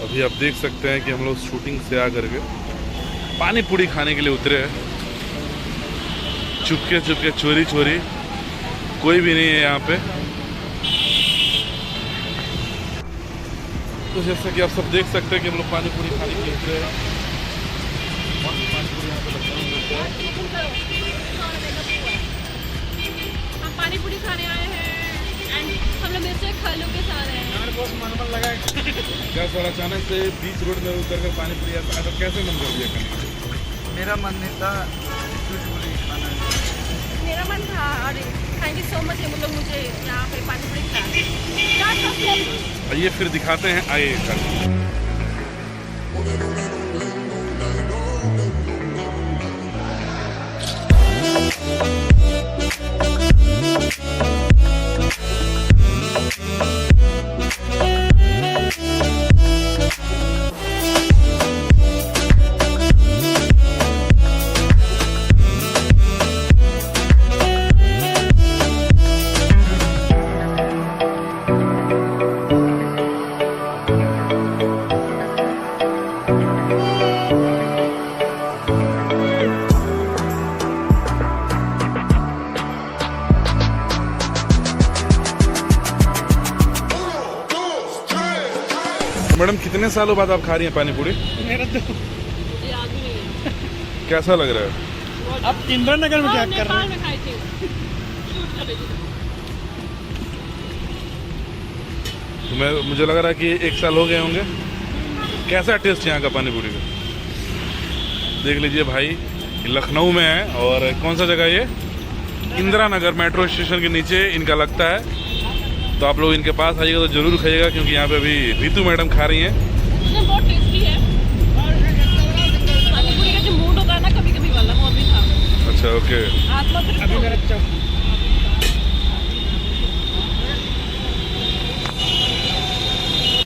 अभी आप देख सकते हैं कि हम लोग शूटिंग से आ करके पानी पूरी खाने के लिए उतरे हैं। चुपके चुपके चोरी चोरी, कोई भी नहीं है यहाँ पे। तो जैसा कि आप सब देख सकते हैं कि हम लोग पानी पूरी खाने के लिए उतरे हैं। पानी पूरी यहाँ पे लगता है। हम पानी पूरी खाने आए हैं एंड हम लोग मिर्चे खल्लू के साथ हैं। बहुत मन लगा है। क्या सर, अचानक से बीच रोड में उतर कर पानी पूरी ऐसा कैसे मन कर दिया करने का? मेरा मन नहीं था पूरी खाना है। मेरा मन था और थैंक यू सो मच ये लोग मुझे यहाँ पे पानी पूरी खिलाते। आइए फिर दिखाते हैं, आइए कर। मैडम, कितने सालों बाद आप खा रही हैं पानी पूरी? मेरा तो मुझे याद भी नहीं है। कैसा लग रहा है? अब इंदिरा नगर में क्या कर रहे नेपाल हैं? में खाई थी, शूट कर रही थी। तो मुझे लग रहा है कि 1 साल हो गए होंगे। कैसा टेस्ट है यहाँ का पानी पूरी का? देख लीजिए भाई, लखनऊ में है और कौन सा जगह ये? इंदिरा नगर मेट्रो स्टेशन के नीचे इनका लगता है। तो आप लोग इनके पास आइएगा तो जरूर खाइएगा, क्योंकि यहाँ पे अभी रीतू मैडम खा रही हैं। मुझे बहुत टेस्टी है और पानी पूरी का जो मूड होता है ना कभी कभी वाला, वो भी था। अच्छा, ओके। आत्मा अभी मेरा